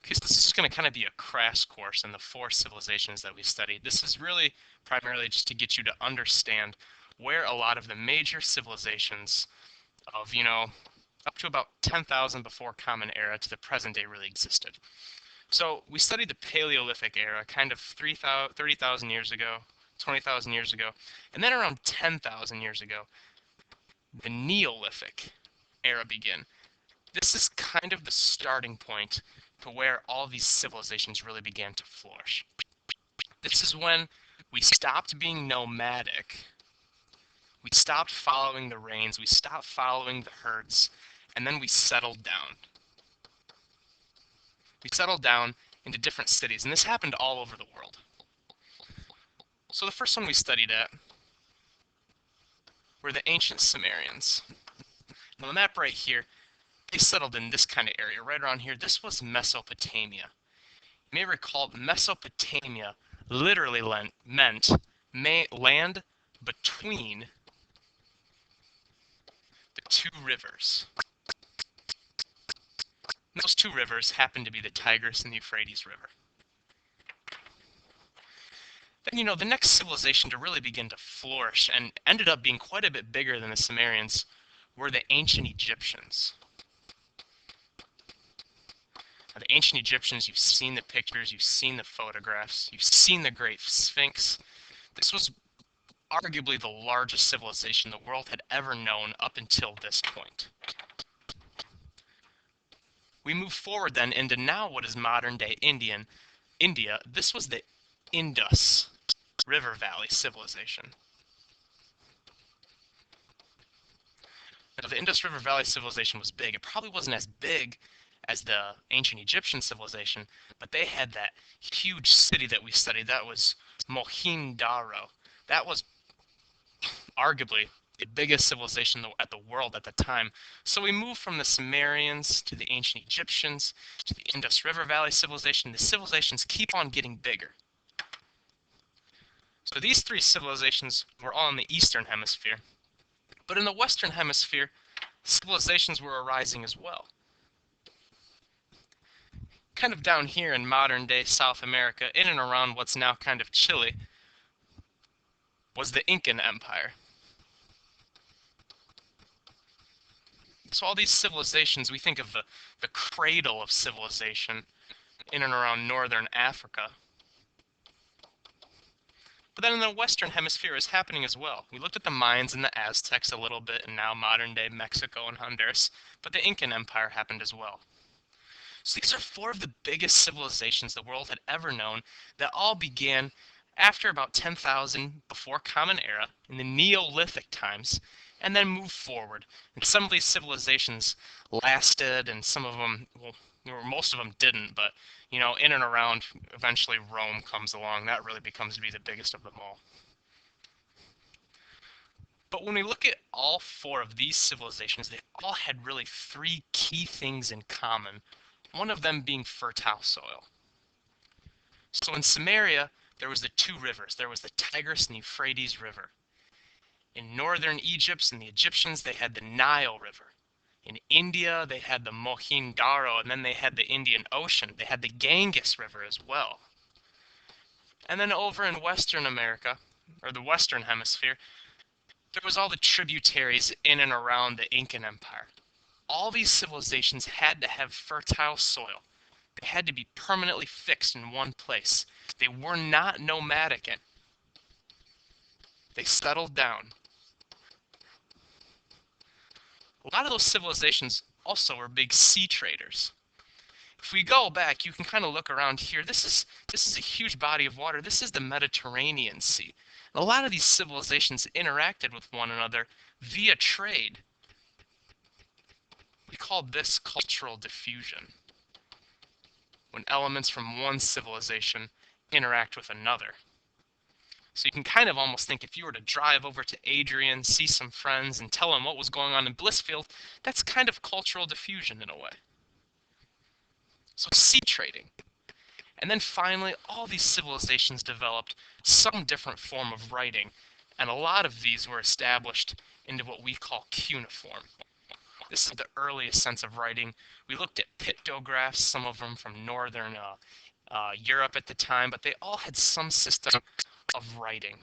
Okay, so this is going to kind of be a crash course in the four civilizations that we studied. This is really primarily just to get you to understand where a lot of the major civilizations of, up to about 10,000 before Common Era to the present day really existed. So we studied the Paleolithic era, kind of 30,000 years ago, 20,000 years ago, and then around 10,000 years ago, the Neolithic era began. This is kind of the starting point to where all these civilizations really began to flourish. This is when we stopped being nomadic. We stopped following the rains, we stopped following the herds, and then we settled down. We settled down into different cities, and this happened all over the world. So the first one we studied at were the ancient Sumerians. On the map right here, they settled in this kind of area, right around here. This was Mesopotamia. You may recall Mesopotamia literally meant land between the two rivers. And those two rivers happened to be the Tigris and the Euphrates River. Then, the next civilization to really begin to flourish and ended up being quite a bit bigger than the Sumerians were the ancient Egyptians. Now, the ancient Egyptians, you've seen the pictures, you've seen the photographs, you've seen the Great Sphinx. This was arguably the largest civilization the world had ever known up until this point. We move forward then into now what is modern-day India. This was the Indus River Valley civilization. Now, the Indus River Valley civilization was big. It probably wasn't as big as the ancient Egyptian civilization, but they had that huge city that we studied. That was Mohenjo-Daro. That was arguably the biggest civilization at the world at the time. So we move from the Sumerians to the ancient Egyptians to the Indus River Valley civilization. The civilizations keep on getting bigger. So these three civilizations were all in the Eastern Hemisphere. But in the Western Hemisphere, civilizations were arising as well. Kind of down here in modern-day South America, in and around what's now kind of Chile, was the Incan Empire. So all these civilizations, we think of the cradle of civilization in and around northern Africa. But then in the Western Hemisphere is happening as well. We looked at the Mayans and the Aztecs a little bit, and now modern-day Mexico and Honduras, but the Incan Empire happened as well. So these are four of the biggest civilizations the world had ever known that all began after about 10,000 before Common Era in the Neolithic times, and then moved forward. And some of these civilizations lasted, and some of them, most of them didn't, but in and around, eventually Rome comes along. That really becomes to be the biggest of them all. But when we look at all four of these civilizations, they all had really three key things in common, one of them being fertile soil. So in Sumeria, there was the two rivers. There was the Tigris and the Euphrates River. In northern Egypt and the Egyptians, they had the Nile River. In India, they had the Mohenjo-Daro, and then they had the Indian Ocean. They had the Ganges River as well. And then over in Western America, or the Western Hemisphere, there was all the tributaries in and around the Incan Empire. All these civilizations had to have fertile soil. They had to be permanently fixed in one place. They were not nomadic. They settled down. A lot of those civilizations also were big sea traders. If we go back, you can kind of look around here. This is a huge body of water. This is the Mediterranean Sea. And a lot of these civilizations interacted with one another via trade. We call this cultural diffusion, when elements from one civilization interact with another. So you can kind of almost think if you were to drive over to Adrian, see some friends, and tell them what was going on in Blissfield, that's kind of cultural diffusion in a way. So sea trading. And then finally, all these civilizations developed some different form of writing, and a lot of these were established into what we call cuneiform. This is the earliest sense of writing. We looked at pictographs, some of them from northern Europe at the time, but they all had some system of writing.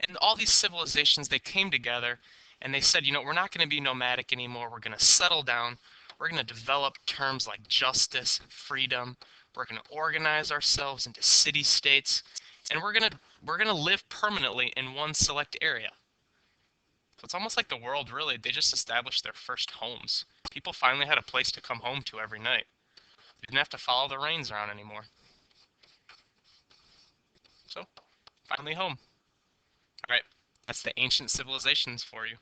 And all these civilizations, they came together and they said, you know, we're not going to be nomadic anymore. We're going to settle down. We're going to develop terms like justice, freedom. We're going to organize ourselves into city-states, and we're going to live permanently in one select area. So it's almost like the world really, they just established their first homes. People finally had a place to come home to every night. They didn't have to follow the rains around anymore. So, finally home. All right, that's the ancient civilizations for you.